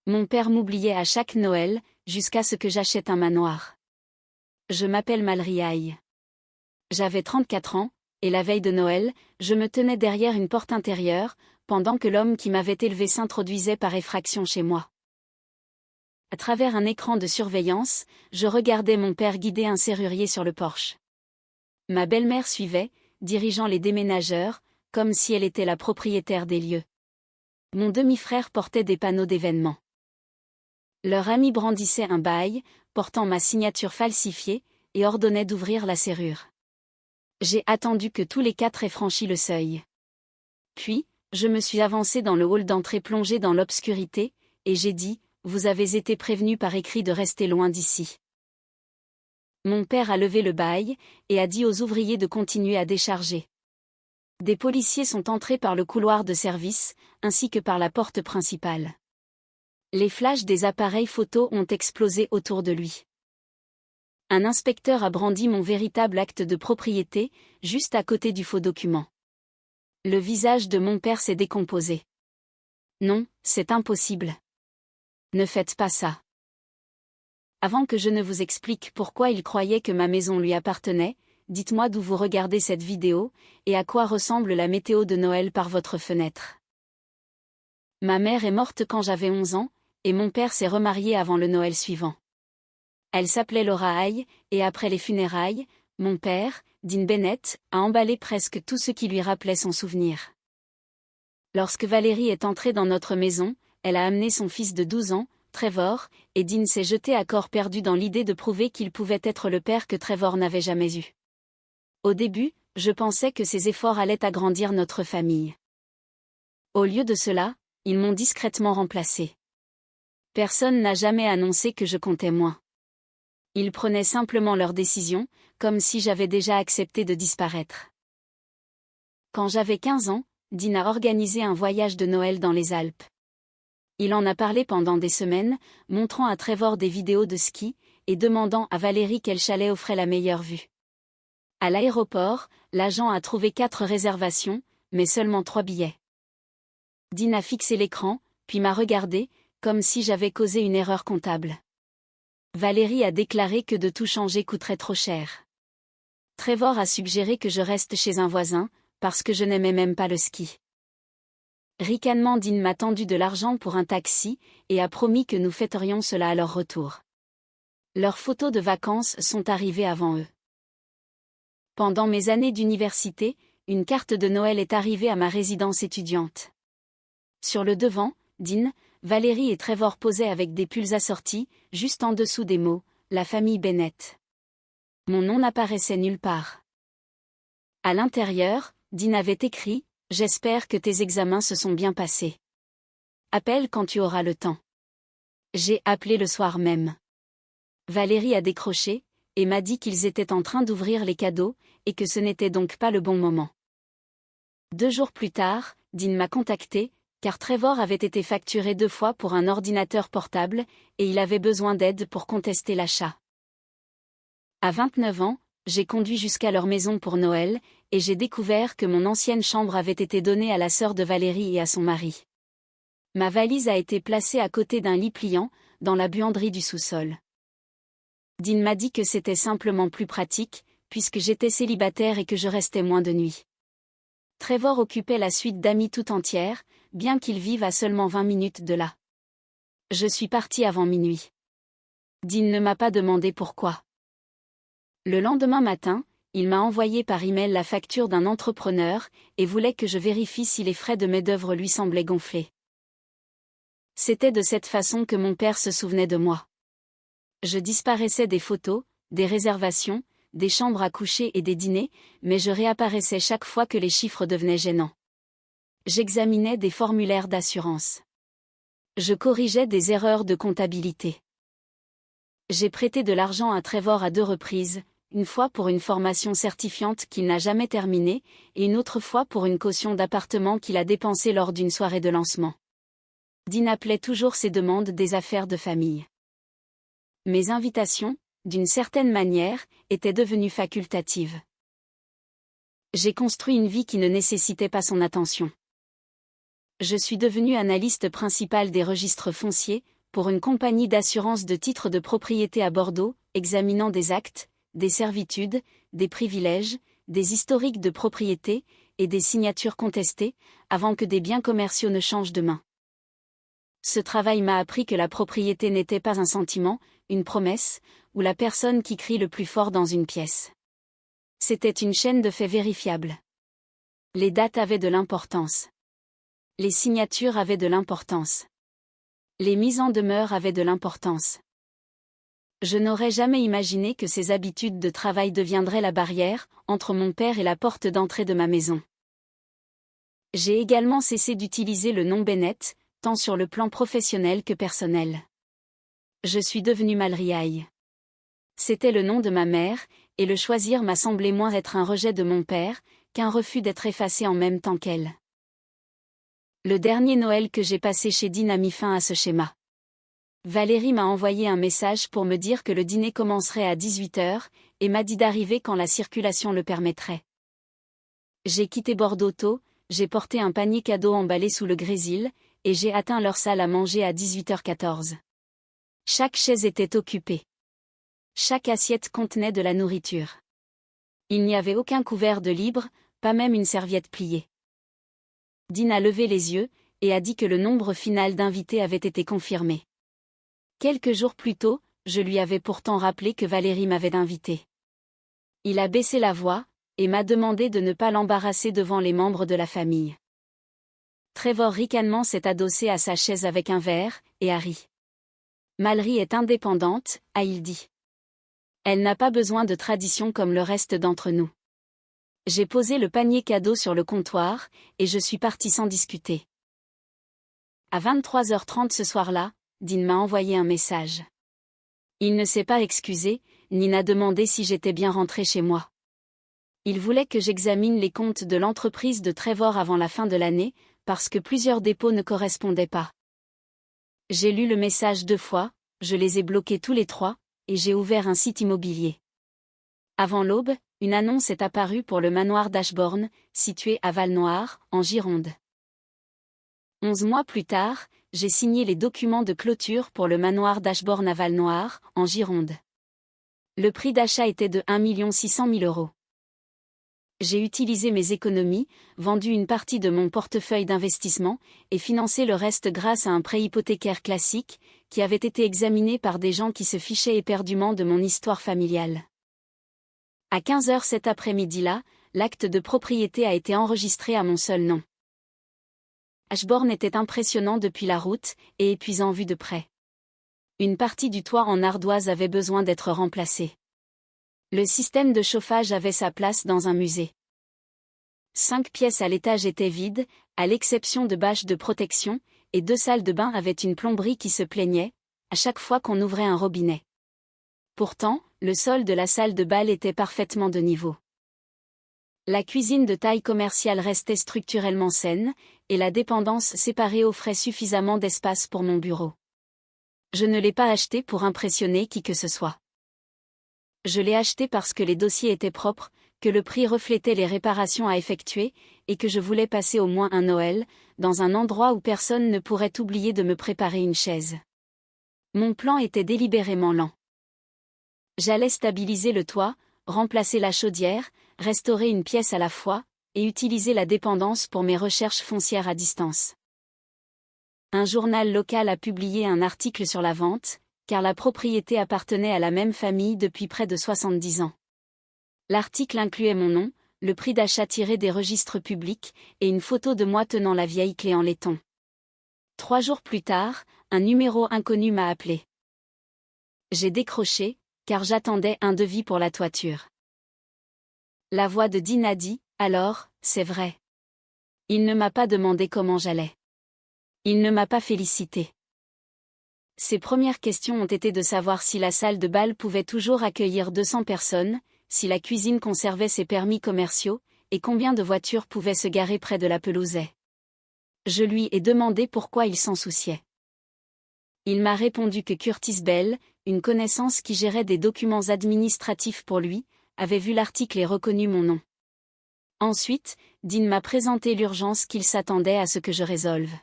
Mon père m'oubliait à chaque Noël, jusqu'à ce que j'achète un manoir. Je m'appelle Malriaï. J'avais 34 ans, et la veille de Noël, je me tenais derrière une porte intérieure, pendant que l'homme qui m'avait élevé s'introduisait par effraction chez moi. À travers un écran de surveillance, je regardais mon père guider un serrurier sur le porche. Ma belle-mère suivait, dirigeant les déménageurs, comme si elle était la propriétaire des lieux. Mon demi-frère portait des panneaux d'événements. Leur ami brandissait un bail, portant ma signature falsifiée, et ordonnait d'ouvrir la serrure. J'ai attendu que tous les 4 aient franchi le seuil. Puis, je me suis avancé dans le hall d'entrée plongé dans l'obscurité, et j'ai dit, « Vous avez été prévenu par écrit de rester loin d'ici. » Mon père a levé le bail, et a dit aux ouvriers de continuer à décharger. Des policiers sont entrés par le couloir de service, ainsi que par la porte principale. Les flashs des appareils photo ont explosé autour de lui. Un inspecteur a brandi mon véritable acte de propriété, juste à côté du faux document. Le visage de mon père s'est décomposé. Non, c'est impossible. Ne faites pas ça. Avant que je ne vous explique pourquoi il croyait que ma maison lui appartenait, dites-moi d'où vous regardez cette vidéo, et à quoi ressemble la météo de Noël par votre fenêtre. Ma mère est morte quand j'avais 11 ans, et mon père s'est remarié avant le Noël suivant. Elle s'appelait Laura Hay, et après les funérailles, mon père, Dean Bennett, a emballé presque tout ce qui lui rappelait son souvenir. Lorsque Valérie est entrée dans notre maison, elle a amené son fils de 12 ans, Trevor, et Dean s'est jeté à corps perdu dans l'idée de prouver qu'il pouvait être le père que Trevor n'avait jamais eu. Au début, je pensais que ces efforts allaient agrandir notre famille. Au lieu de cela, ils m'ont discrètement remplacé. Personne n'a jamais annoncé que je comptais moins. Ils prenaient simplement leurs décisions, comme si j'avais déjà accepté de disparaître. Quand j'avais 15 ans, Dean a organisé un voyage de Noël dans les Alpes. Il en a parlé pendant des semaines, montrant à Trevor des vidéos de ski, et demandant à Valérie quel chalet offrait la meilleure vue. À l'aéroport, l'agent a trouvé 4 réservations, mais seulement 3 billets. Dean a fixé l'écran, puis m'a regardé, comme si j'avais causé une erreur comptable. Valérie a déclaré que de tout changer coûterait trop cher. Trevor a suggéré que je reste chez un voisin, parce que je n'aimais même pas le ski. Ricanement, Dean m'a tendu de l'argent pour un taxi, et a promis que nous fêterions cela à leur retour. Leurs photos de vacances sont arrivées avant eux. Pendant mes années d'université, une carte de Noël est arrivée à ma résidence étudiante. Sur le devant, Dean, Valérie et Trevor posaient avec des pulls assortis, juste en dessous des mots « La famille Bennett ». Mon nom n'apparaissait nulle part. À l'intérieur, Dean avait écrit « J'espère que tes examens se sont bien passés. Appelle quand tu auras le temps. » J'ai appelé le soir même. Valérie a décroché, et m'a dit qu'ils étaient en train d'ouvrir les cadeaux, et que ce n'était donc pas le bon moment. 2 jours plus tard, Dean m'a contacté, car Trevor avait été facturé 2 fois pour un ordinateur portable, et il avait besoin d'aide pour contester l'achat. À 29 ans, j'ai conduit jusqu'à leur maison pour Noël, et j'ai découvert que mon ancienne chambre avait été donnée à la sœur de Valérie et à son mari. Ma valise a été placée à côté d'un lit pliant, dans la buanderie du sous-sol. Dean m'a dit que c'était simplement plus pratique, puisque j'étais célibataire et que je restais moins de nuit. Trevor occupait la suite d'amis tout entière, bien qu'il vive à seulement 20 minutes de là. Je suis partie avant minuit. Dean ne m'a pas demandé pourquoi. Le lendemain matin, il m'a envoyé par email la facture d'un entrepreneur, et voulait que je vérifie si les frais de main-d'œuvre lui semblaient gonflés. C'était de cette façon que mon père se souvenait de moi. Je disparaissais des photos, des réservations, des chambres à coucher et des dîners, mais je réapparaissais chaque fois que les chiffres devenaient gênants. J'examinais des formulaires d'assurance. Je corrigeais des erreurs de comptabilité. J'ai prêté de l'argent à Trevor à 2 reprises, une fois pour une formation certifiante qu'il n'a jamais terminée, et une autre fois pour une caution d'appartement qu'il a dépensée lors d'une soirée de lancement. Dean appelait toujours ces demandes des affaires de famille. Mes invitations, d'une certaine manière, étaient devenues facultatives. J'ai construit une vie qui ne nécessitait pas son attention. Je suis devenu analyste principal des registres fonciers, pour une compagnie d'assurance de titres de propriété à Bordeaux, examinant des actes, des servitudes, des privilèges, des historiques de propriété, et des signatures contestées, avant que des biens commerciaux ne changent de main. Ce travail m'a appris que la propriété n'était pas un sentiment, une promesse, ou la personne qui crie le plus fort dans une pièce. C'était une chaîne de faits vérifiables. Les dates avaient de l'importance. Les signatures avaient de l'importance. Les mises en demeure avaient de l'importance. Je n'aurais jamais imaginé que ces habitudes de travail deviendraient la barrière entre mon père et la porte d'entrée de ma maison. J'ai également cessé d'utiliser le nom Bennett, tant sur le plan professionnel que personnel. Je suis devenue Malriaille. C'était le nom de ma mère, et le choisir m'a semblé moins être un rejet de mon père, qu'un refus d'être effacé en même temps qu'elle. Le dernier Noël que j'ai passé chez Dean a mis fin à ce schéma. Valérie m'a envoyé un message pour me dire que le dîner commencerait à 18h, et m'a dit d'arriver quand la circulation le permettrait. J'ai quitté Bordeaux tôt, j'ai porté un panier cadeau emballé sous le grésil, et j'ai atteint leur salle à manger à 18h14. Chaque chaise était occupée. Chaque assiette contenait de la nourriture. Il n'y avait aucun couvert de libre, pas même une serviette pliée. Dean a levé les yeux, et a dit que le nombre final d'invités avait été confirmé. Quelques jours plus tôt, je lui avais pourtant rappelé que Valérie m'avait invité. Il a baissé la voix, et m'a demandé de ne pas l'embarrasser devant les membres de la famille. Trevor ricanement s'est adossé à sa chaise avec un verre, et a ri. Mallory est indépendante, a-t-il dit. Elle n'a pas besoin de tradition comme le reste d'entre nous. J'ai posé le panier cadeau sur le comptoir, et je suis partie sans discuter. À 23h30 ce soir-là, Dean m'a envoyé un message. Il ne s'est pas excusé, ni n'a demandé si j'étais bien rentrée chez moi. Il voulait que j'examine les comptes de l'entreprise de Trevor avant la fin de l'année, parce que plusieurs dépôts ne correspondaient pas. J'ai lu le message 2 fois, je les ai bloqués tous les 3, et j'ai ouvert un site immobilier. Avant l'aube, une annonce est apparue pour le manoir d'Ashbourne, situé à Val-Noire, en Gironde. 11 mois plus tard, j'ai signé les documents de clôture pour le manoir d'Ashbourne à Val-Noire, en Gironde. Le prix d'achat était de 1 600 000 €. J'ai utilisé mes économies, vendu une partie de mon portefeuille d'investissement, et financé le reste grâce à un prêt hypothécaire classique, qui avait été examiné par des gens qui se fichaient éperdument de mon histoire familiale. À 15h cet après-midi-là, l'acte de propriété a été enregistré à mon seul nom. Ashbourne était impressionnant depuis la route, et épuisant vu de près. Une partie du toit en ardoise avait besoin d'être remplacée. Le système de chauffage avait sa place dans un musée. 5 pièces à l'étage étaient vides, à l'exception de bâches de protection, et 2 salles de bain avaient une plomberie qui se plaignait, à chaque fois qu'on ouvrait un robinet. Pourtant, le sol de la salle de bal était parfaitement de niveau. La cuisine de taille commerciale restait structurellement saine, et la dépendance séparée offrait suffisamment d'espace pour mon bureau. Je ne l'ai pas acheté pour impressionner qui que ce soit. Je l'ai acheté parce que les dossiers étaient propres, que le prix reflétait les réparations à effectuer, et que je voulais passer au moins un Noël, dans un endroit où personne ne pourrait oublier de me préparer une chaise. Mon plan était délibérément lent. J'allais stabiliser le toit, remplacer la chaudière, restaurer une pièce à la fois, et utiliser la dépendance pour mes recherches foncières à distance. Un journal local a publié un article sur la vente, car la propriété appartenait à la même famille depuis près de 70 ans. L'article incluait mon nom, le prix d'achat tiré des registres publics, et une photo de moi tenant la vieille clé en laiton. 3 jours plus tard, un numéro inconnu m'a appelé. J'ai décroché, car j'attendais un devis pour la toiture. La voix de Dean a dit, « Alors, c'est vrai. » Il ne m'a pas demandé comment j'allais. Il ne m'a pas félicité. Ses premières questions ont été de savoir si la salle de bal pouvait toujours accueillir 200 personnes, si la cuisine conservait ses permis commerciaux, et combien de voitures pouvaient se garer près de la pelousée. Je lui ai demandé pourquoi il s'en souciait. Il m'a répondu que Curtis Bell, une connaissance qui gérait des documents administratifs pour lui, avait vu l'article et reconnu mon nom. Ensuite, Dean m'a présenté l'urgence qu'il s'attendait à ce que je résolve.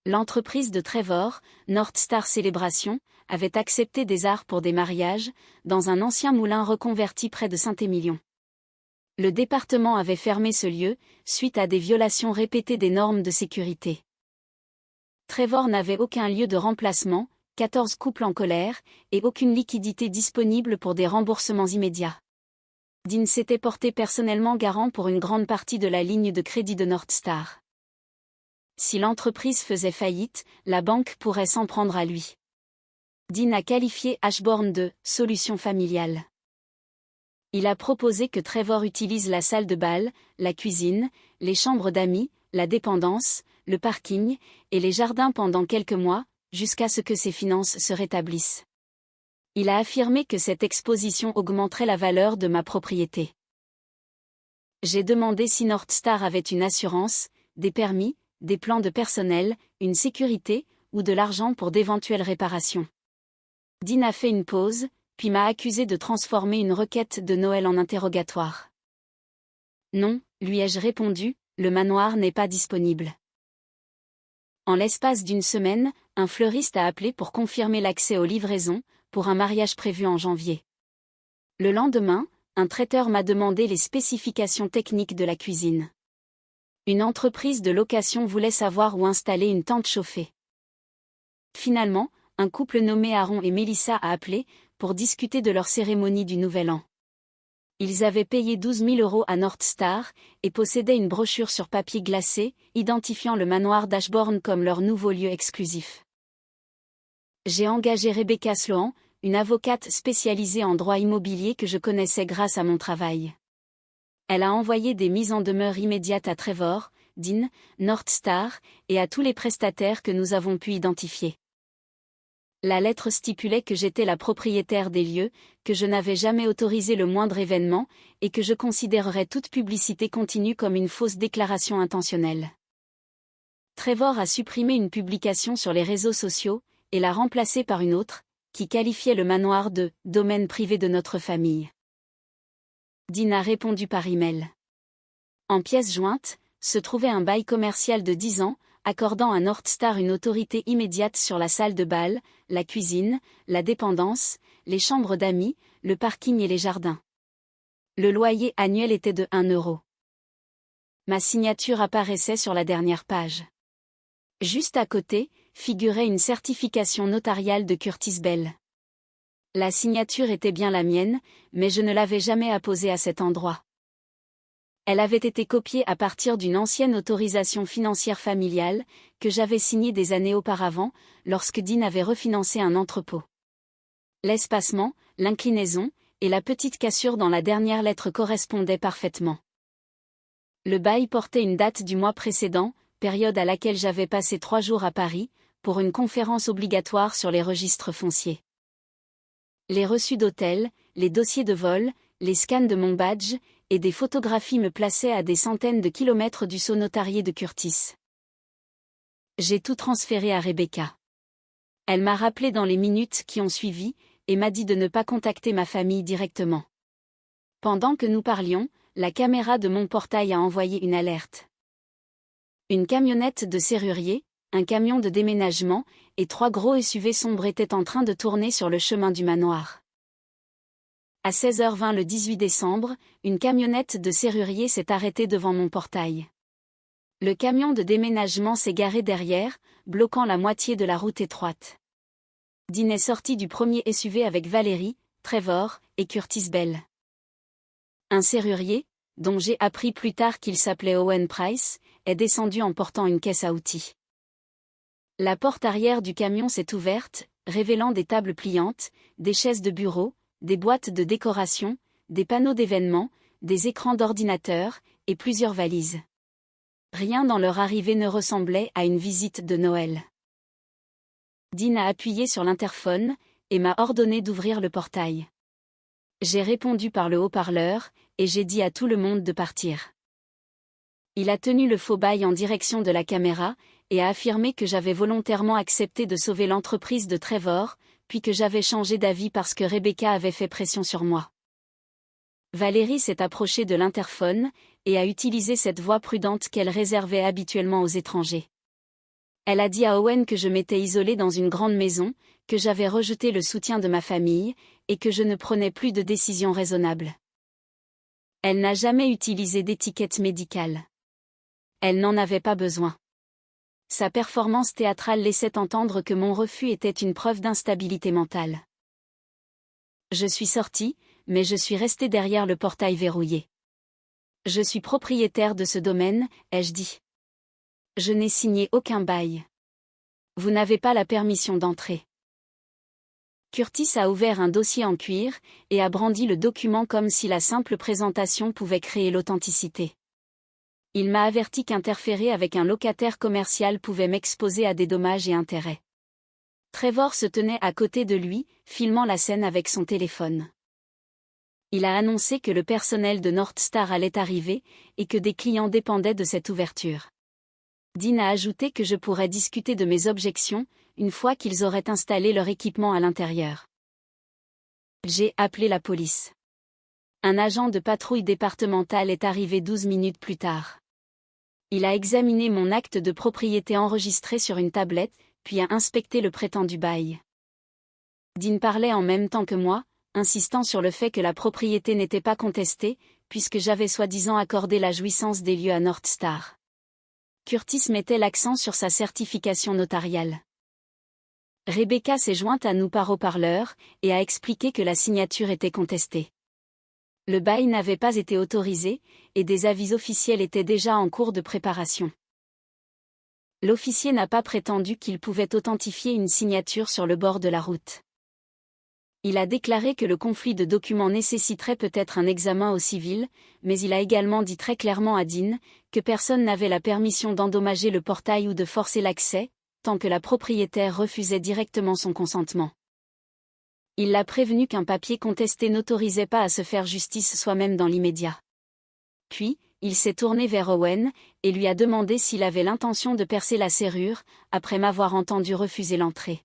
L'entreprise de Trevor, North Star Celebration, avait accepté des arts pour des mariages, dans un ancien moulin reconverti près de Saint-Émilion. Le département avait fermé ce lieu, suite à des violations répétées des normes de sécurité. Trevor n'avait aucun lieu de remplacement, 14 couples en colère, et aucune liquidité disponible pour des remboursements immédiats. Dean s'était porté personnellement garant pour une grande partie de la ligne de crédit de North Star. Si l'entreprise faisait faillite, la banque pourrait s'en prendre à lui. Dean a qualifié Ashbourne de « solution familiale ». Il a proposé que Trevor utilise la salle de bal, la cuisine, les chambres d'amis, la dépendance, le parking, et les jardins pendant quelques mois, jusqu'à ce que ses finances se rétablissent. Il a affirmé que cette exposition augmenterait la valeur de ma propriété. J'ai demandé si North Star avait une assurance, des permis, des plans de personnel, une sécurité, ou de l'argent pour d'éventuelles réparations. Dean a fait une pause, puis m'a accusé de transformer une requête de Noël en interrogatoire. Non, lui ai-je répondu, le manoir n'est pas disponible. En l'espace d'une semaine, un fleuriste a appelé pour confirmer l'accès aux livraisons, pour un mariage prévu en janvier. Le lendemain, un traiteur m'a demandé les spécifications techniques de la cuisine. Une entreprise de location voulait savoir où installer une tente chauffée. Finalement, un couple nommé Aaron et Melissa a appelé, pour discuter de leur cérémonie du Nouvel An. Ils avaient payé 12 000 € à North Star, et possédaient une brochure sur papier glacé, identifiant le manoir d'Ashbourne comme leur nouveau lieu exclusif. J'ai engagé Rebecca Sloan, une avocate spécialisée en droit immobilier que je connaissais grâce à mon travail. Elle a envoyé des mises en demeure immédiates à Trevor, Dean, North Star, et à tous les prestataires que nous avons pu identifier. La lettre stipulait que j'étais la propriétaire des lieux, que je n'avais jamais autorisé le moindre événement, et que je considérerais toute publicité continue comme une fausse déclaration intentionnelle. Trevor a supprimé une publication sur les réseaux sociaux, et l'a remplacée par une autre, qui qualifiait le manoir de « domaine privé de notre famille ». Dean a répondu par email. En pièce jointe, se trouvait un bail commercial de 10 ans, accordant à North Star une autorité immédiate sur la salle de bal, la cuisine, la dépendance, les chambres d'amis, le parking et les jardins. Le loyer annuel était de 1 €. Ma signature apparaissait sur la dernière page. Juste à côté, figurait une certification notariale de Curtis Bell. La signature était bien la mienne, mais je ne l'avais jamais apposée à cet endroit. Elle avait été copiée à partir d'une ancienne autorisation financière familiale, que j'avais signée des années auparavant, lorsque Dean avait refinancé un entrepôt. L'espacement, l'inclinaison, et la petite cassure dans la dernière lettre correspondaient parfaitement. Le bail portait une date du mois précédent, période à laquelle j'avais passé 3 jours à Paris, pour une conférence obligatoire sur les registres fonciers. Les reçus d'hôtel, les dossiers de vol, les scans de mon badge, et des photographies me plaçaient à des centaines de kilomètres du sceau notarié de Curtis. J'ai tout transféré à Rebecca. Elle m'a rappelé dans les minutes qui ont suivi, et m'a dit de ne pas contacter ma famille directement. Pendant que nous parlions, la caméra de mon portail a envoyé une alerte. Une camionnette de serrurier, un camion de déménagement, et 3 gros SUV sombres étaient en train de tourner sur le chemin du manoir. À 16h20 le 18 décembre, une camionnette de serrurier s'est arrêtée devant mon portail. Le camion de déménagement s'est garé derrière, bloquant la moitié de la route étroite. Dean est sorti du premier SUV avec Valérie, Trevor et Curtis Bell. Un serrurier, dont j'ai appris plus tard qu'il s'appelait Owen Price, est descendu en portant une caisse à outils. La porte arrière du camion s'est ouverte, révélant des tables pliantes, des chaises de bureau, des boîtes de décoration, des panneaux d'événements, des écrans d'ordinateur, et plusieurs valises. Rien dans leur arrivée ne ressemblait à une visite de Noël. Dean a appuyé sur l'interphone, et m'a ordonné d'ouvrir le portail. J'ai répondu par le haut-parleur, et j'ai dit à tout le monde de partir. Il a tenu le faux bail en direction de la caméra, et a affirmé que j'avais volontairement accepté de sauver l'entreprise de Trevor, puis que j'avais changé d'avis parce que Rebecca avait fait pression sur moi. Valérie s'est approchée de l'interphone, et a utilisé cette voix prudente qu'elle réservait habituellement aux étrangers. Elle a dit à Owen que je m'étais isolée dans une grande maison, que j'avais rejeté le soutien de ma famille, et que je ne prenais plus de décisions raisonnables. Elle n'a jamais utilisé d'étiquette médicale. Elle n'en avait pas besoin. Sa performance théâtrale laissait entendre que mon refus était une preuve d'instabilité mentale. Je suis sortie, mais je suis restée derrière le portail verrouillé. Je suis propriétaire de ce domaine, ai-je dit. Je n'ai signé aucun bail. Vous n'avez pas la permission d'entrer. Curtis a ouvert un dossier en cuir, et a brandi le document comme si la simple présentation pouvait créer l'authenticité. Il m'a averti qu'interférer avec un locataire commercial pouvait m'exposer à des dommages et intérêts. Trevor se tenait à côté de lui, filmant la scène avec son téléphone. Il a annoncé que le personnel de North Star allait arriver, et que des clients dépendaient de cette ouverture. Dean a ajouté que je pourrais discuter de mes objections, une fois qu'ils auraient installé leur équipement à l'intérieur. J'ai appelé la police. Un agent de patrouille départementale est arrivé 12 minutes plus tard. Il a examiné mon acte de propriété enregistré sur une tablette, puis a inspecté le prétendu bail. Dean parlait en même temps que moi, insistant sur le fait que la propriété n'était pas contestée, puisque j'avais soi-disant accordé la jouissance des lieux à North Star. Curtis mettait l'accent sur sa certification notariale. Rebecca s'est jointe à nous par haut-parleur, et a expliqué que la signature était contestée. Le bail n'avait pas été autorisé, et des avis officiels étaient déjà en cours de préparation. L'officier n'a pas prétendu qu'il pouvait authentifier une signature sur le bord de la route. Il a déclaré que le conflit de documents nécessiterait peut-être un examen au civil, mais il a également dit très clairement à Dean que personne n'avait la permission d'endommager le portail ou de forcer l'accès, tant que la propriétaire refusait directement son consentement. Il l'a prévenu qu'un papier contesté n'autorisait pas à se faire justice soi-même dans l'immédiat. Puis, il s'est tourné vers Owen, et lui a demandé s'il avait l'intention de percer la serrure, après m'avoir entendu refuser l'entrée.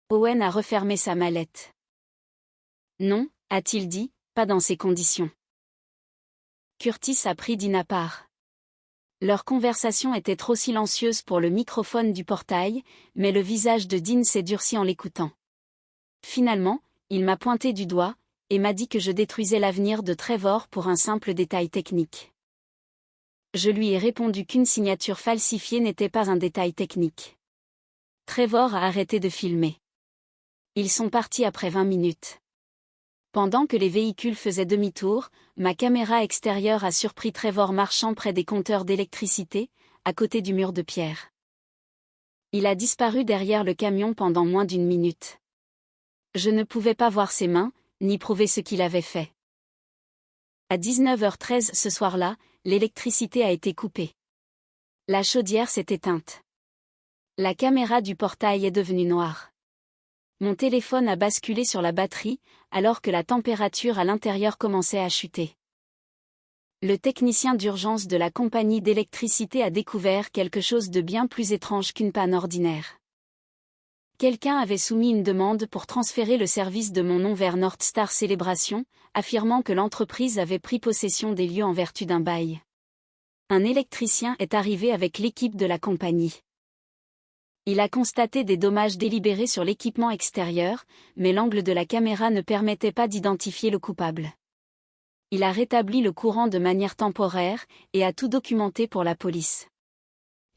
Owen a refermé sa mallette. Non, a-t-il dit, pas dans ces conditions. Curtis a pris Dean à part. Leur conversation était trop silencieuse pour le microphone du portail, mais le visage de Dean s'est durci en l'écoutant. Finalement, il m'a pointé du doigt, et m'a dit que je détruisais l'avenir de Trevor pour un simple détail technique. Je lui ai répondu qu'une signature falsifiée n'était pas un détail technique. Trevor a arrêté de filmer. Ils sont partis après 20 minutes. Pendant que les véhicules faisaient demi-tour, ma caméra extérieure a surpris Trevor marchant près des compteurs d'électricité, à côté du mur de pierre. Il a disparu derrière le camion pendant moins d'1 minute. Je ne pouvais pas voir ses mains, ni prouver ce qu'il avait fait. À 19h13 ce soir-là, l'électricité a été coupée. La chaudière s'est éteinte. La caméra du portail est devenue noire. Mon téléphone a basculé sur la batterie, alors que la température à l'intérieur commençait à chuter. Le technicien d'urgence de la compagnie d'électricité a découvert quelque chose de bien plus étrange qu'une panne ordinaire. Quelqu'un avait soumis une demande pour transférer le service de mon nom vers North Star Célébration, affirmant que l'entreprise avait pris possession des lieux en vertu d'un bail. Un électricien est arrivé avec l'équipe de la compagnie. Il a constaté des dommages délibérés sur l'équipement extérieur, mais l'angle de la caméra ne permettait pas d'identifier le coupable. Il a rétabli le courant de manière temporaire, et a tout documenté pour la police.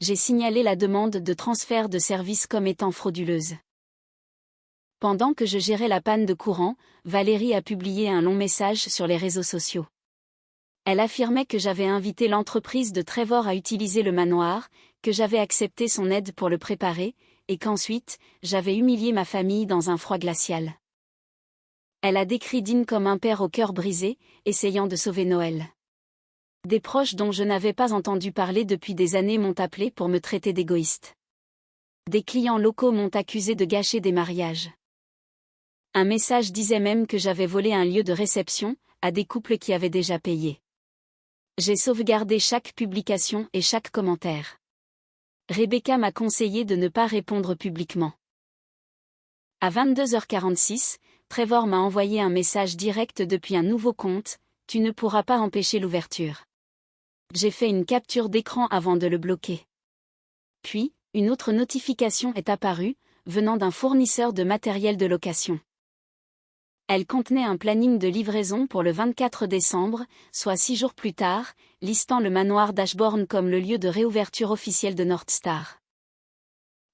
J'ai signalé la demande de transfert de service comme étant frauduleuse. Pendant que je gérais la panne de courant, Valérie a publié un long message sur les réseaux sociaux. Elle affirmait que j'avais invité l'entreprise de Trevor à utiliser le manoir, que j'avais accepté son aide pour le préparer, et qu'ensuite, j'avais humilié ma famille dans un froid glacial. Elle a décrit Dean comme un père au cœur brisé, essayant de sauver Noël. Des proches dont je n'avais pas entendu parler depuis des années m'ont appelé pour me traiter d'égoïste. Des clients locaux m'ont accusé de gâcher des mariages. Un message disait même que j'avais volé un lieu de réception, à des couples qui avaient déjà payé. J'ai sauvegardé chaque publication et chaque commentaire. Rebecca m'a conseillé de ne pas répondre publiquement. À 22h46, Trevor m'a envoyé un message direct depuis un nouveau compte, « Tu ne pourras pas empêcher l'ouverture ». J'ai fait une capture d'écran avant de le bloquer. Puis, une autre notification est apparue, venant d'un fournisseur de matériel de location. Elle contenait un planning de livraison pour le 24 décembre, soit 6 jours plus tard, listant le manoir d'Ashbourne comme le lieu de réouverture officielle de Northstar.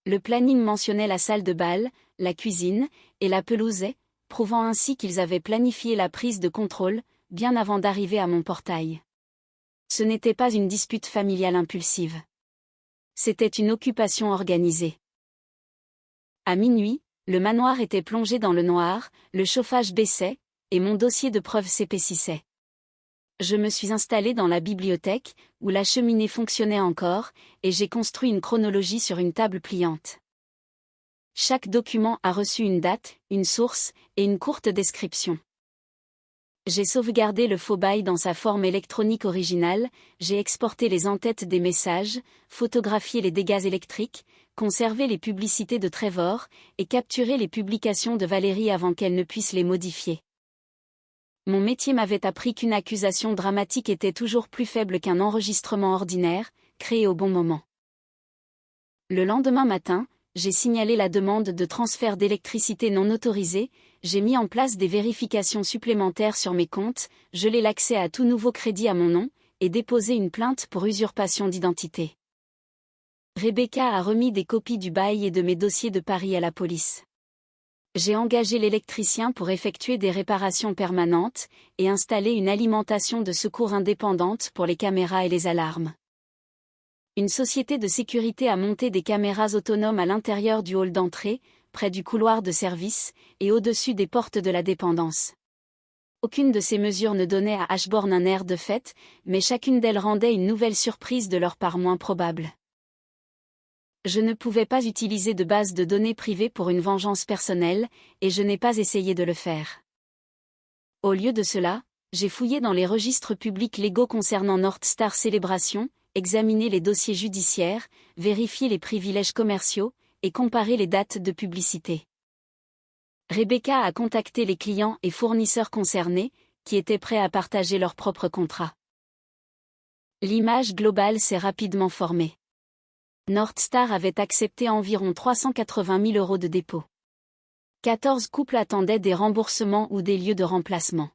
Le planning mentionnait la salle de bal, la cuisine, et la pelouse, prouvant ainsi qu'ils avaient planifié la prise de contrôle, bien avant d'arriver à mon portail. Ce n'était pas une dispute familiale impulsive. C'était une occupation organisée. À minuit, le manoir était plongé dans le noir, le chauffage baissait, et mon dossier de preuves s'épaississait. Je me suis installé dans la bibliothèque, où la cheminée fonctionnait encore, et j'ai construit une chronologie sur une table pliante. Chaque document a reçu une date, une source, et une courte description. J'ai sauvegardé le faux bail dans sa forme électronique originale, j'ai exporté les en-têtes des messages, photographié les dégâts électriques, conservé les publicités de Trevor, et capturé les publications de Valérie avant qu'elle ne puisse les modifier. Mon métier m'avait appris qu'une accusation dramatique était toujours plus faible qu'un enregistrement ordinaire, créé au bon moment. Le lendemain matin, j'ai signalé la demande de transfert d'électricité non autorisée, j'ai mis en place des vérifications supplémentaires sur mes comptes, gelé l'accès à tout nouveau crédit à mon nom, et déposé une plainte pour usurpation d'identité. Rebecca a remis des copies du bail et de mes dossiers de Paris à la police. J'ai engagé l'électricien pour effectuer des réparations permanentes, et installer une alimentation de secours indépendante pour les caméras et les alarmes. Une société de sécurité a monté des caméras autonomes à l'intérieur du hall d'entrée, près du couloir de service, et au-dessus des portes de la dépendance. Aucune de ces mesures ne donnait à Ashbourne un air de fête, mais chacune d'elles rendait une nouvelle surprise de leur part moins probable. Je ne pouvais pas utiliser de base de données privées pour une vengeance personnelle, et je n'ai pas essayé de le faire. Au lieu de cela, j'ai fouillé dans les registres publics légaux concernant Northstar Célébration, examiné les dossiers judiciaires, vérifié les privilèges commerciaux, et comparé les dates de publicité. Rebecca a contacté les clients et fournisseurs concernés, qui étaient prêts à partager leurs propres contrats. L'image globale s'est rapidement formée. Northstar avait accepté environ 380 000 € de dépôt. 14 couples attendaient des remboursements ou des lieux de remplacement.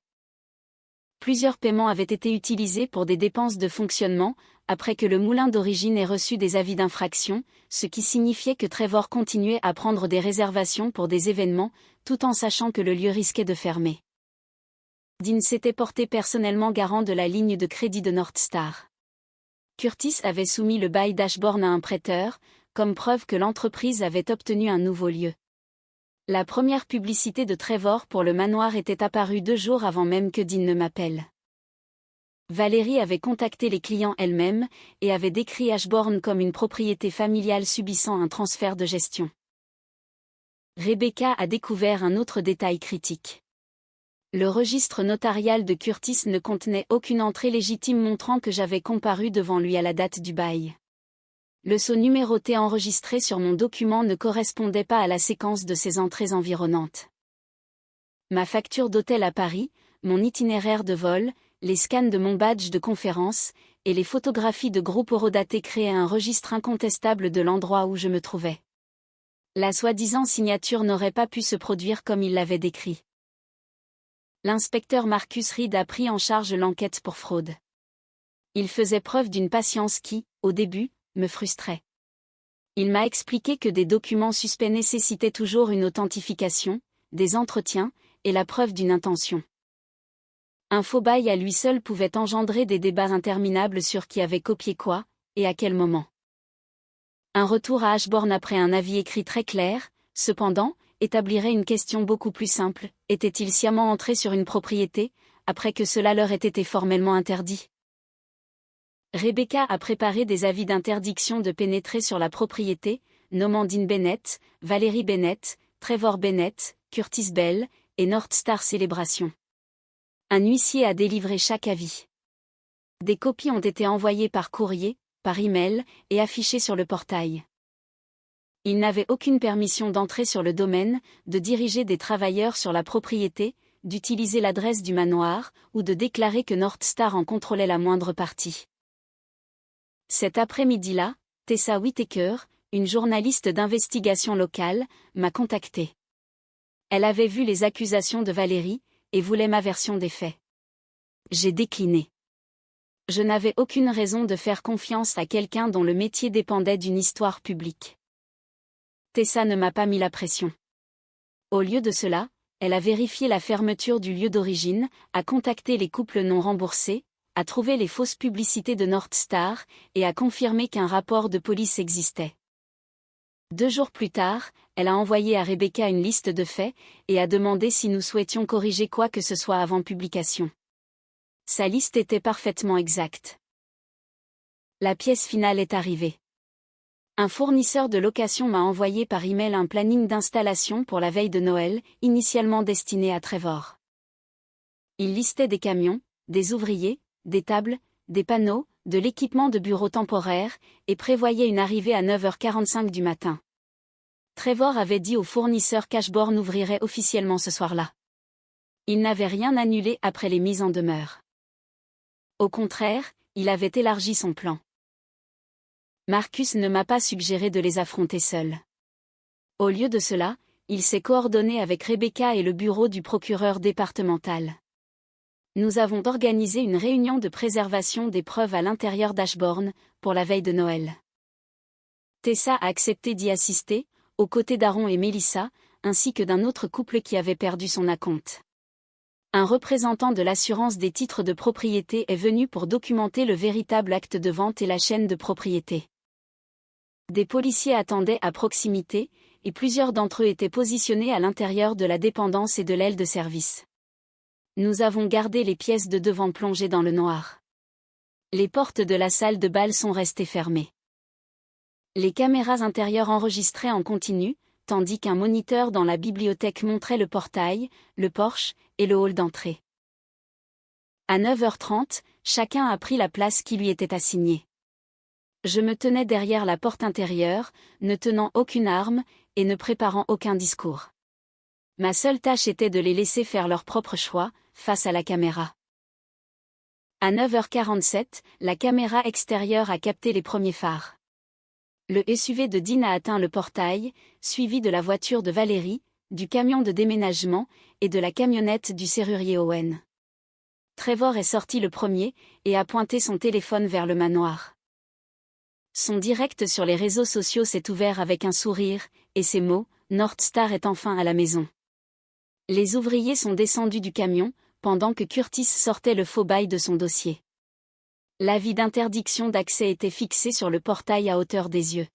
Plusieurs paiements avaient été utilisés pour des dépenses de fonctionnement, après que le moulin d'origine ait reçu des avis d'infraction, ce qui signifiait que Trevor continuait à prendre des réservations pour des événements, tout en sachant que le lieu risquait de fermer. Dean s'était porté personnellement garant de la ligne de crédit de Northstar. Curtis avait soumis le bail d'Ashbourne à un prêteur, comme preuve que l'entreprise avait obtenu un nouveau lieu. La première publicité de Trevor pour le manoir était apparue 2 jours avant même que Dean ne m'appelle. Valérie avait contacté les clients elle-même, et avait décrit Ashbourne comme une propriété familiale subissant un transfert de gestion. Rebecca a découvert un autre détail critique. Le registre notarial de Curtis ne contenait aucune entrée légitime montrant que j'avais comparu devant lui à la date du bail. Le sceau numéroté enregistré sur mon document ne correspondait pas à la séquence de ces entrées environnantes. Ma facture d'hôtel à Paris, mon itinéraire de vol, les scans de mon badge de conférence, et les photographies de groupe horodatées créaient un registre incontestable de l'endroit où je me trouvais. La soi-disant signature n'aurait pas pu se produire comme il l'avait décrit. L'inspecteur Marcus Reed a pris en charge l'enquête pour fraude. Il faisait preuve d'une patience qui, au début, me frustrait. Il m'a expliqué que des documents suspects nécessitaient toujours une authentification, des entretiens, et la preuve d'une intention. Un faux bail à lui seul pouvait engendrer des débats interminables sur qui avait copié quoi, et à quel moment. Un retour à Ashbourne après un avis écrit très clair, cependant, établirait une question beaucoup plus simple: était-il sciemment entré sur une propriété, après que cela leur ait été formellement interdit? Rebecca a préparé des avis d'interdiction de pénétrer sur la propriété, nommant Dean Bennett, Valérie Bennett, Trevor Bennett, Curtis Bell, et Northstar Célébration. Un huissier a délivré chaque avis. Des copies ont été envoyées par courrier, par email, et affichées sur le portail. Il n'avait aucune permission d'entrer sur le domaine, de diriger des travailleurs sur la propriété, d'utiliser l'adresse du manoir, ou de déclarer que Northstar en contrôlait la moindre partie. Cet après-midi-là, Tessa Whittaker, une journaliste d'investigation locale, m'a contacté. Elle avait vu les accusations de Valérie, et voulait ma version des faits. J'ai décliné. Je n'avais aucune raison de faire confiance à quelqu'un dont le métier dépendait d'une histoire publique. Tessa ne m'a pas mis la pression. Au lieu de cela, elle a vérifié la fermeture du lieu d'origine, a contacté les couples non remboursés, a trouvé les fausses publicités de North Star, et a confirmé qu'un rapport de police existait. 2 jours plus tard, elle a envoyé à Rebecca une liste de faits, et a demandé si nous souhaitions corriger quoi que ce soit avant publication. Sa liste était parfaitement exacte. La pièce finale est arrivée. Un fournisseur de location m'a envoyé par email un planning d'installation pour la veille de Noël, initialement destiné à Trevor. Il listait des camions, des ouvriers, des tables, des panneaux, de l'équipement de bureau temporaire, et prévoyait une arrivée à 9h45 du matin. Trevor avait dit au fournisseur qu'Ashbourne ouvrirait officiellement ce soir-là. Il n'avait rien annulé après les mises en demeure. Au contraire, il avait élargi son plan. Marcus ne m'a pas suggéré de les affronter seul. Au lieu de cela, il s'est coordonné avec Rebecca et le bureau du procureur départemental. Nous avons organisé une réunion de préservation des preuves à l'intérieur d'Ashbourne, pour la veille de Noël. Tessa a accepté d'y assister, aux côtés d'Aaron et Melissa, ainsi que d'un autre couple qui avait perdu son acompte. Un représentant de l'assurance des titres de propriété est venu pour documenter le véritable acte de vente et la chaîne de propriété. Des policiers attendaient à proximité, et plusieurs d'entre eux étaient positionnés à l'intérieur de la dépendance et de l'aile de service. Nous avons gardé les pièces de devant plongées dans le noir. Les portes de la salle de bal sont restées fermées. Les caméras intérieures enregistraient en continu, tandis qu'un moniteur dans la bibliothèque montrait le portail, le porche et le hall d'entrée. À 9h30, chacun a pris la place qui lui était assignée. Je me tenais derrière la porte intérieure, ne tenant aucune arme, et ne préparant aucun discours. Ma seule tâche était de les laisser faire leur propre choix, face à la caméra. À 9h47, la caméra extérieure a capté les premiers phares. Le SUV de Dean a atteint le portail, suivi de la voiture de Valérie, du camion de déménagement, et de la camionnette du serrurier Owen. Trevor est sorti le premier, et a pointé son téléphone vers le manoir. Son direct sur les réseaux sociaux s'est ouvert avec un sourire, et ces mots, « North Star est enfin à la maison ». Les ouvriers sont descendus du camion, pendant que Curtis sortait le faux bail de son dossier. L'avis d'interdiction d'accès était fixé sur le portail à hauteur des yeux.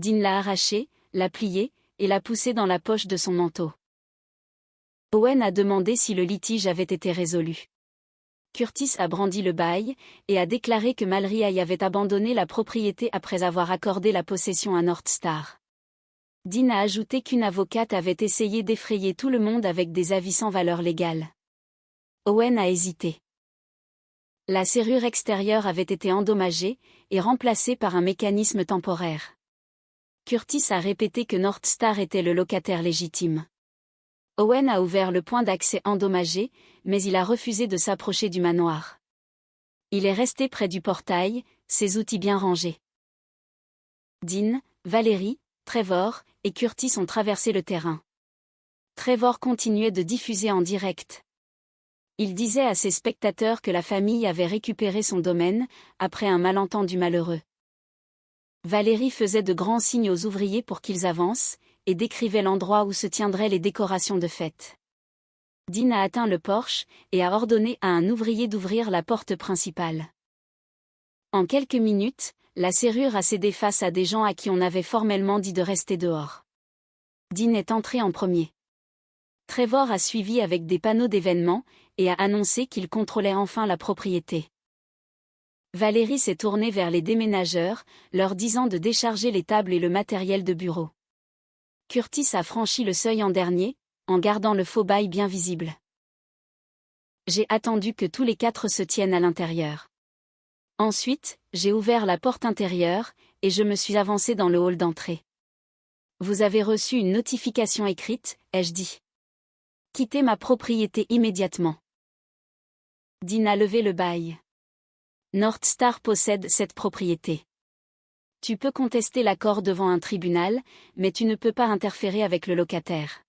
Dean l'a arraché, l'a plié, et l'a poussé dans la poche de son manteau. Owen a demandé si le litige avait été résolu. Curtis a brandi le bail, et a déclaré que Mallory avait abandonné la propriété après avoir accordé la possession à North Star. Dean a ajouté qu'une avocate avait essayé d'effrayer tout le monde avec des avis sans valeur légale. Owen a hésité. La serrure extérieure avait été endommagée, et remplacée par un mécanisme temporaire. Curtis a répété que North Star était le locataire légitime. Owen a ouvert le point d'accès endommagé, mais il a refusé de s'approcher du manoir. Il est resté près du portail, ses outils bien rangés. Dean, Valérie, Trevor et Curtis ont traversé le terrain. Trevor continuait de diffuser en direct. Il disait à ses spectateurs que la famille avait récupéré son domaine, après un malentendu malheureux. Valérie faisait de grands signes aux ouvriers pour qu'ils avancent, et décrivait l'endroit où se tiendraient les décorations de fête. Dean a atteint le porche, et a ordonné à un ouvrier d'ouvrir la porte principale. En quelques minutes, la serrure a cédé face à des gens à qui on avait formellement dit de rester dehors. Dean est entré en premier. Trevor a suivi avec des panneaux d'événements, et a annoncé qu'il contrôlait enfin la propriété. Valérie s'est tournée vers les déménageurs, leur disant de décharger les tables et le matériel de bureau. Curtis a franchi le seuil en dernier, en gardant le faux bail bien visible. J'ai attendu que tous les 4 se tiennent à l'intérieur. Ensuite, j'ai ouvert la porte intérieure, et je me suis avancé dans le hall d'entrée. Vous avez reçu une notification écrite, ai-je dit. Quittez ma propriété immédiatement. Dean a levé le bail. North Star possède cette propriété. Tu peux contester l'accord devant un tribunal, mais tu ne peux pas interférer avec le locataire.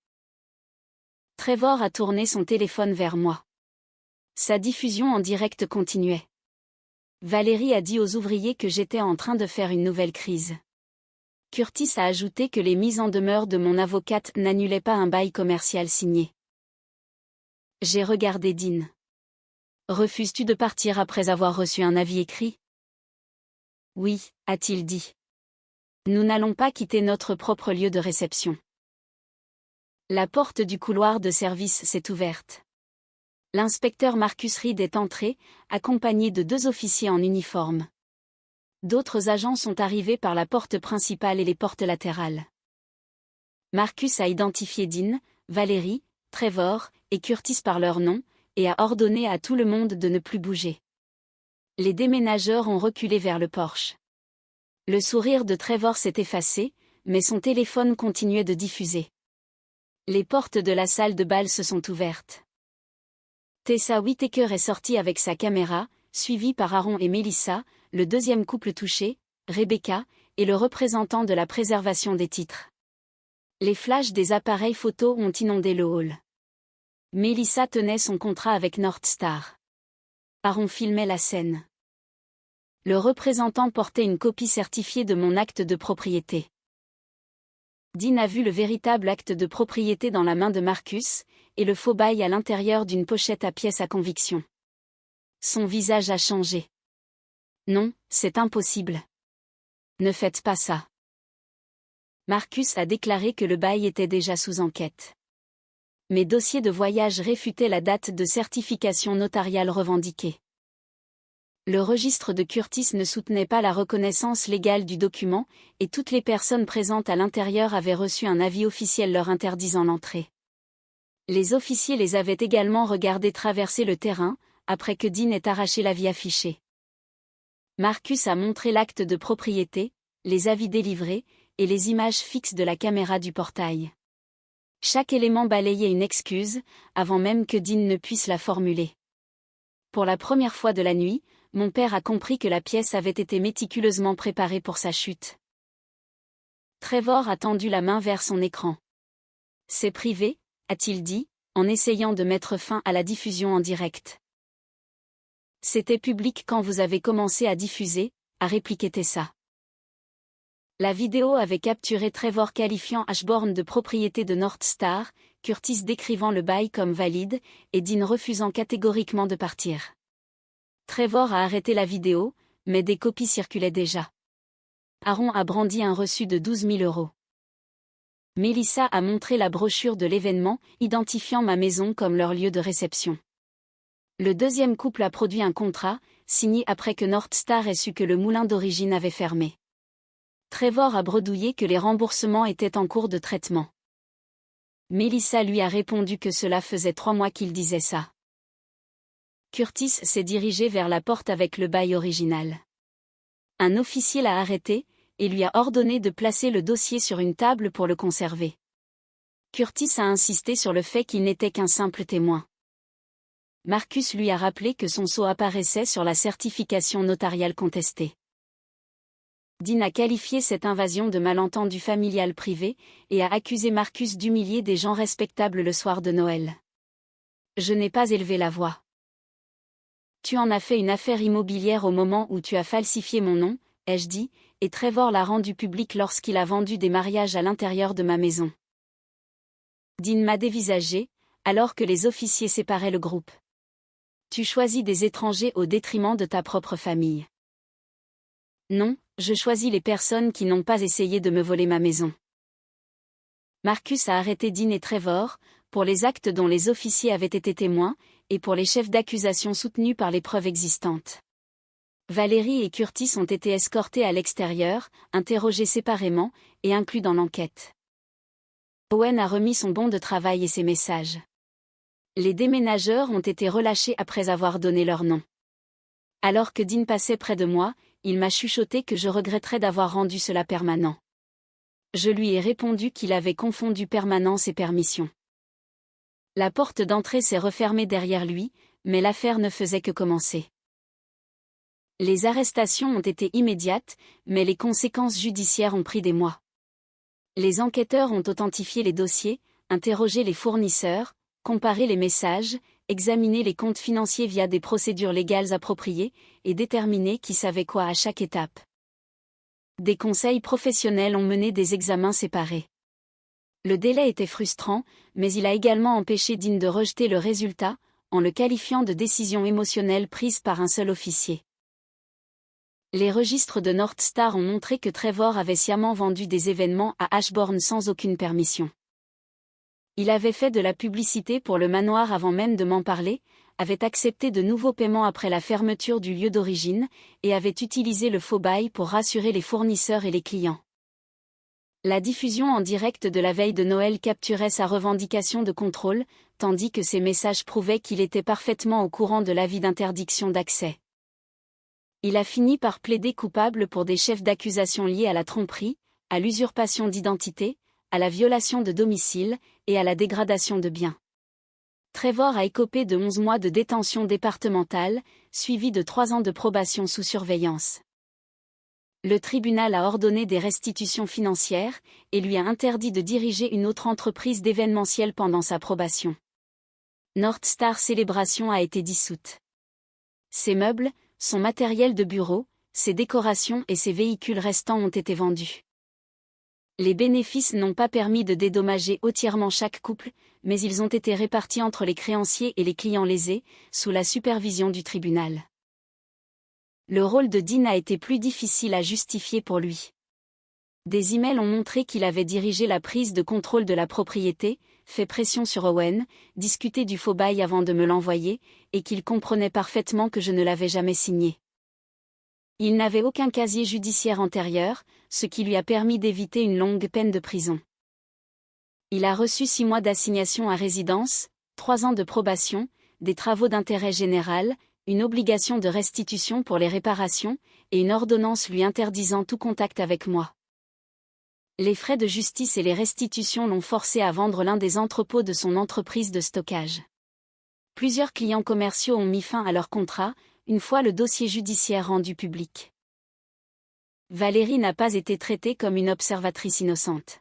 Trevor a tourné son téléphone vers moi. Sa diffusion en direct continuait. Valérie a dit aux ouvriers que j'étais en train de faire une nouvelle crise. Curtis a ajouté que les mises en demeure de mon avocate n'annulaient pas un bail commercial signé. J'ai regardé Dean. Refuses-tu de partir après avoir reçu un avis écrit? Oui, a-t-il dit. Nous n'allons pas quitter notre propre lieu de réception. La porte du couloir de service s'est ouverte. L'inspecteur Marcus Reed est entré, accompagné de 2 officiers en uniforme. D'autres agents sont arrivés par la porte principale et les portes latérales. Marcus a identifié Dean, Valérie, Trevor et Curtis par leur nom, et a ordonné à tout le monde de ne plus bouger. Les déménageurs ont reculé vers le porche. Le sourire de Trevor s'est effacé, mais son téléphone continuait de diffuser. Les portes de la salle de bal se sont ouvertes. Tessa Whittaker est sortie avec sa caméra, suivie par Aaron et Melissa, le deuxième couple touché, Rebecca, et le représentant de la préservation des titres. Les flashs des appareils photo ont inondé le hall. Melissa tenait son contrat avec North Star. Aaron filmait la scène. Le représentant portait une copie certifiée de mon acte de propriété. Dean a vu le véritable acte de propriété dans la main de Marcus, et le faux bail à l'intérieur d'une pochette à pièces à conviction. Son visage a changé. Non, c'est impossible. Ne faites pas ça. Marcus a déclaré que le bail était déjà sous enquête. Mes dossiers de voyage réfutaient la date de certification notariale revendiquée. Le registre de Curtis ne soutenait pas la reconnaissance légale du document, et toutes les personnes présentes à l'intérieur avaient reçu un avis officiel leur interdisant l'entrée. Les officiers les avaient également regardés traverser le terrain, après que Dean ait arraché l'avis affiché. Marcus a montré l'acte de propriété, les avis délivrés, et les images fixes de la caméra du portail. Chaque élément balayait une excuse, avant même que Dean ne puisse la formuler. Pour la première fois de la nuit, mon père a compris que la pièce avait été méticuleusement préparée pour sa chute. Trevor a tendu la main vers son écran. « C'est privé », a-t-il dit, en essayant de mettre fin à la diffusion en direct. « C'était public quand vous avez commencé à diffuser », a répliqué Tessa. La vidéo avait capturé Trevor qualifiant Ashbourne de propriété de North Star, Curtis décrivant le bail comme valide, et Dean refusant catégoriquement de partir. Trevor a arrêté la vidéo, mais des copies circulaient déjà. Aaron a brandi un reçu de 12 000 €. Melissa a montré la brochure de l'événement, identifiant ma maison comme leur lieu de réception. Le deuxième couple a produit un contrat, signé après que North Star ait su que le moulin d'origine avait fermé. Trevor a bredouillé que les remboursements étaient en cours de traitement. Melissa lui a répondu que cela faisait 3 mois qu'il disait ça. Curtis s'est dirigé vers la porte avec le bail original. Un officier l'a arrêté, et lui a ordonné de placer le dossier sur une table pour le conserver. Curtis a insisté sur le fait qu'il n'était qu'un simple témoin. Marcus lui a rappelé que son sceau apparaissait sur la certification notariale contestée. Dean a qualifié cette invasion de malentendu familial privé, et a accusé Marcus d'humilier des gens respectables le soir de Noël. Je n'ai pas élevé la voix. Tu en as fait une affaire immobilière au moment où tu as falsifié mon nom, ai-je dit, et Trevor l'a rendu public lorsqu'il a vendu des mariages à l'intérieur de ma maison. Dean m'a dévisagé, alors que les officiers séparaient le groupe. Tu choisis des étrangers au détriment de ta propre famille. Non, je choisis les personnes qui n'ont pas essayé de me voler ma maison. Marcus a arrêté Dean et Trevor, pour les actes dont les officiers avaient été témoins, et pour les chefs d'accusation soutenus par les preuves existantes. Valérie et Curtis ont été escortés à l'extérieur, interrogés séparément, et inclus dans l'enquête. Owen a remis son bon de travail et ses messages. Les déménageurs ont été relâchés après avoir donné leur nom. Alors que Dean passait près de moi, il m'a chuchoté que je regretterais d'avoir rendu cela permanent. Je lui ai répondu qu'il avait confondu permanence et permission. La porte d'entrée s'est refermée derrière lui, mais l'affaire ne faisait que commencer. Les arrestations ont été immédiates, mais les conséquences judiciaires ont pris des mois. Les enquêteurs ont authentifié les dossiers, interrogé les fournisseurs, comparé les messages, examiné les comptes financiers via des procédures légales appropriées, et déterminé qui savait quoi à chaque étape. Des conseils professionnels ont mené des examens séparés. Le délai était frustrant, mais il a également empêché Dean de rejeter le résultat, en le qualifiant de décision émotionnelle prise par un seul officier. Les registres de North Star ont montré que Trevor avait sciemment vendu des événements à Ashbourne sans aucune permission. Il avait fait de la publicité pour le manoir avant même de m'en parler, avait accepté de nouveaux paiements après la fermeture du lieu d'origine, et avait utilisé le faux bail pour rassurer les fournisseurs et les clients. La diffusion en direct de la veille de Noël capturait sa revendication de contrôle, tandis que ses messages prouvaient qu'il était parfaitement au courant de l'avis d'interdiction d'accès. Il a fini par plaider coupable pour des chefs d'accusation liés à la tromperie, à l'usurpation d'identité, à la violation de domicile, et à la dégradation de biens. Trevor a écopé de 11 mois de détention départementale, suivi de 3 ans de probation sous surveillance. Le tribunal a ordonné des restitutions financières, et lui a interdit de diriger une autre entreprise d'événementiel pendant sa probation. North Star Celebration a été dissoute. Ses meubles, son matériel de bureau, ses décorations et ses véhicules restants ont été vendus. Les bénéfices n'ont pas permis de dédommager entièrement chaque couple, mais ils ont été répartis entre les créanciers et les clients lésés, sous la supervision du tribunal. Le rôle de Dean a été plus difficile à justifier pour lui. Des emails ont montré qu'il avait dirigé la prise de contrôle de la propriété, fait pression sur Owen, discuté du faux bail avant de me l'envoyer, et qu'il comprenait parfaitement que je ne l'avais jamais signé. Il n'avait aucun casier judiciaire antérieur, ce qui lui a permis d'éviter une longue peine de prison. Il a reçu 6 mois d'assignation à résidence, 3 ans de probation, des travaux d'intérêt général, une obligation de restitution pour les réparations, et une ordonnance lui interdisant tout contact avec moi. Les frais de justice et les restitutions l'ont forcé à vendre l'un des entrepôts de son entreprise de stockage. Plusieurs clients commerciaux ont mis fin à leur contrat, une fois le dossier judiciaire rendu public. Valérie n'a pas été traitée comme une observatrice innocente.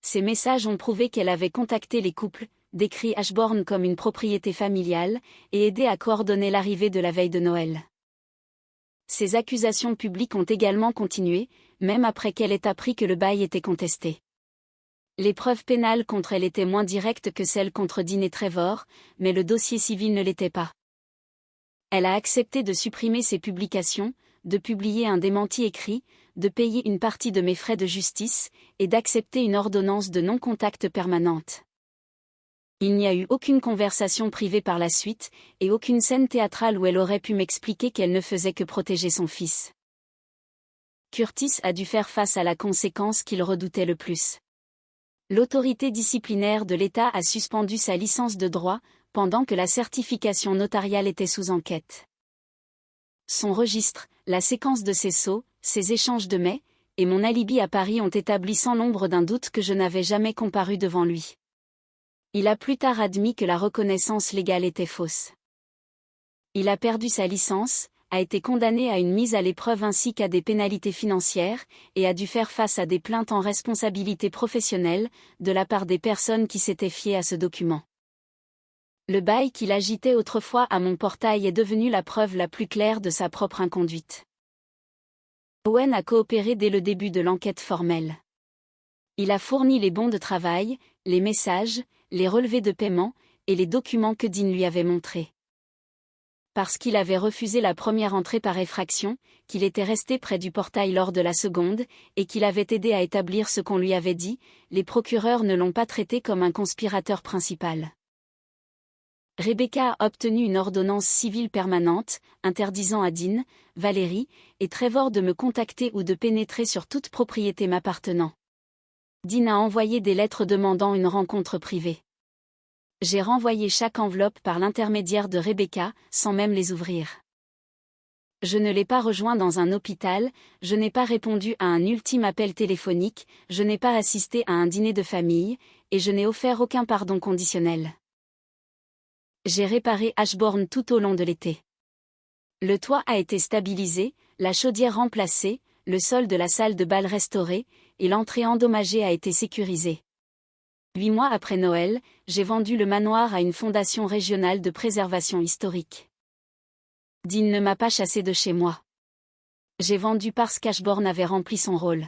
Ses messages ont prouvé qu'elle avait contacté les couples, décrit Ashbourne comme une propriété familiale, et aidé à coordonner l'arrivée de la veille de Noël. Ces accusations publiques ont également continué, même après qu'elle ait appris que le bail était contesté. Les preuves pénales contre elle étaient moins directes que celles contre Dean et Trevor, mais le dossier civil ne l'était pas. Elle a accepté de supprimer ses publications, de publier un démenti écrit, de payer une partie de mes frais de justice, et d'accepter une ordonnance de non-contact permanente. Il n'y a eu aucune conversation privée par la suite, et aucune scène théâtrale où elle aurait pu m'expliquer qu'elle ne faisait que protéger son fils. Curtis a dû faire face à la conséquence qu'il redoutait le plus. L'autorité disciplinaire de l'État a suspendu sa licence de droit, pendant que la certification notariale était sous enquête. Son registre, la séquence de ses sceaux, ses échanges de mets, et mon alibi à Paris ont établi sans l'ombre d'un doute que je n'avais jamais comparu devant lui. Il a plus tard admis que la reconnaissance légale était fausse. Il a perdu sa licence, a été condamné à une mise à l'épreuve ainsi qu'à des pénalités financières, et a dû faire face à des plaintes en responsabilité professionnelle, de la part des personnes qui s'étaient fiées à ce document. Le bail qu'il agitait autrefois à mon portail est devenu la preuve la plus claire de sa propre inconduite. Owen a coopéré dès le début de l'enquête formelle. Il a fourni les bons de travail, les messages, les relevés de paiement, et les documents que Dean lui avait montrés. Parce qu'il avait refusé la première entrée par effraction, qu'il était resté près du portail lors de la seconde, et qu'il avait aidé à établir ce qu'on lui avait dit, les procureurs ne l'ont pas traité comme un conspirateur principal. Rebecca a obtenu une ordonnance civile permanente, interdisant à Dean, Valérie, et Trevor de me contacter ou de pénétrer sur toute propriété m'appartenant. Dean a envoyé des lettres demandant une rencontre privée. J'ai renvoyé chaque enveloppe par l'intermédiaire de Rebecca, sans même les ouvrir. Je ne l'ai pas rejoint dans un hôpital, je n'ai pas répondu à un ultime appel téléphonique, je n'ai pas assisté à un dîner de famille, et je n'ai offert aucun pardon conditionnel. J'ai réparé Ashbourne tout au long de l'été. Le toit a été stabilisé, la chaudière remplacée, le sol de la salle de bal restauré, et l'entrée endommagée a été sécurisée. 8 mois après Noël, j'ai vendu le manoir à une fondation régionale de préservation historique. Dean ne m'a pas chassé de chez moi. J'ai vendu parce qu'Ashbourne avait rempli son rôle.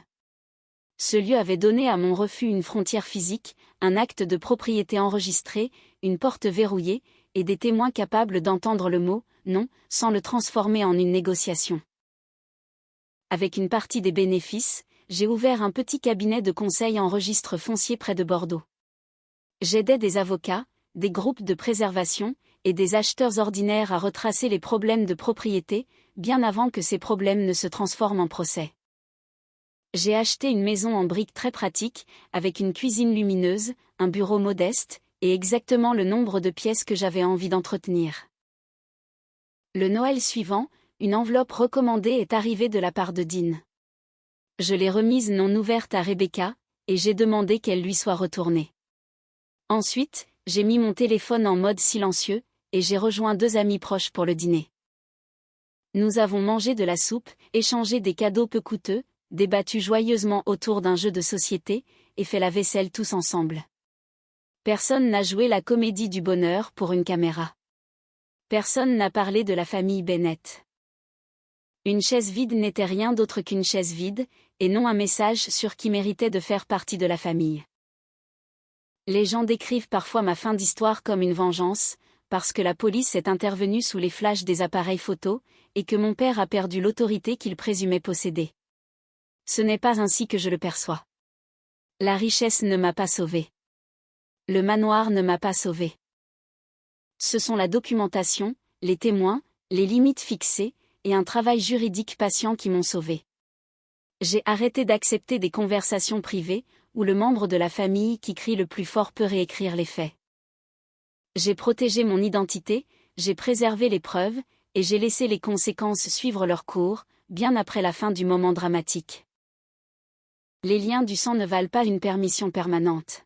Ce lieu avait donné à mon refus une frontière physique, un acte de propriété enregistré, une porte verrouillée, et des témoins capables d'entendre le mot « non » sans le transformer en une négociation. Avec une partie des bénéfices, j'ai ouvert un petit cabinet de conseil en registre foncier près de Bordeaux. J'aidais des avocats, des groupes de préservation, et des acheteurs ordinaires à retracer les problèmes de propriété, bien avant que ces problèmes ne se transforment en procès. J'ai acheté une maison en briques très pratique, avec une cuisine lumineuse, un bureau modeste, et exactement le nombre de pièces que j'avais envie d'entretenir. Le Noël suivant, une enveloppe recommandée est arrivée de la part de Dean. Je l'ai remise non ouverte à Rebecca, et j'ai demandé qu'elle lui soit retournée. Ensuite, j'ai mis mon téléphone en mode silencieux, et j'ai rejoint 2 amis proches pour le dîner. Nous avons mangé de la soupe, échangé des cadeaux peu coûteux, débattu joyeusement autour d'un jeu de société, et fait la vaisselle tous ensemble. Personne n'a joué la comédie du bonheur pour une caméra. Personne n'a parlé de la famille Bennett. Une chaise vide n'était rien d'autre qu'une chaise vide, et non un message sur qui méritait de faire partie de la famille. Les gens décrivent parfois ma fin d'histoire comme une vengeance, parce que la police est intervenue sous les flashs des appareils photo, et que mon père a perdu l'autorité qu'il présumait posséder. Ce n'est pas ainsi que je le perçois. La richesse ne m'a pas sauvé. Le manoir ne m'a pas sauvé. Ce sont la documentation, les témoins, les limites fixées, et un travail juridique patient qui m'ont sauvé. J'ai arrêté d'accepter des conversations privées, où le membre de la famille qui crie le plus fort peut réécrire les faits. J'ai protégé mon identité, j'ai préservé les preuves, et j'ai laissé les conséquences suivre leur cours, bien après la fin du moment dramatique. Les liens du sang ne valent pas une permission permanente.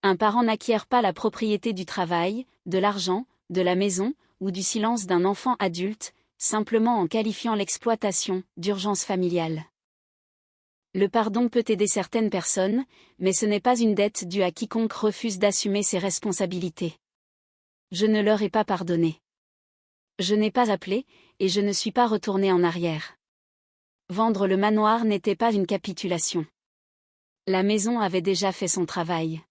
Un parent n'acquiert pas la propriété du travail, de l'argent, de la maison, ou du silence d'un enfant adulte, simplement en qualifiant l'exploitation d'urgence familiale. Le pardon peut aider certaines personnes, mais ce n'est pas une dette due à quiconque refuse d'assumer ses responsabilités. Je ne leur ai pas pardonné. Je n'ai pas appelé, et je ne suis pas retourné en arrière. Vendre le manoir n'était pas une capitulation. La maison avait déjà fait son travail.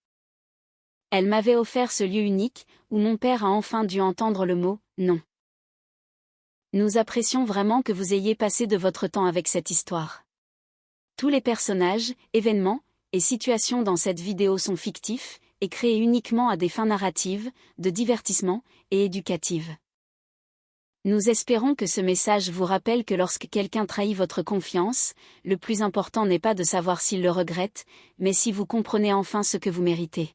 Elle m'avait offert ce lieu unique, où mon père a enfin dû entendre le mot « non ». Nous apprécions vraiment que vous ayez passé de votre temps avec cette histoire. Tous les personnages, événements, et situations dans cette vidéo sont fictifs, et créés uniquement à des fins narratives, de divertissement, et éducatives. Nous espérons que ce message vous rappelle que lorsque quelqu'un trahit votre confiance, le plus important n'est pas de savoir s'il le regrette, mais si vous comprenez enfin ce que vous méritez.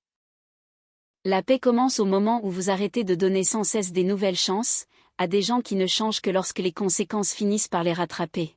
La paix commence au moment où vous arrêtez de donner sans cesse des nouvelles chances, à des gens qui ne changent que lorsque les conséquences finissent par les rattraper.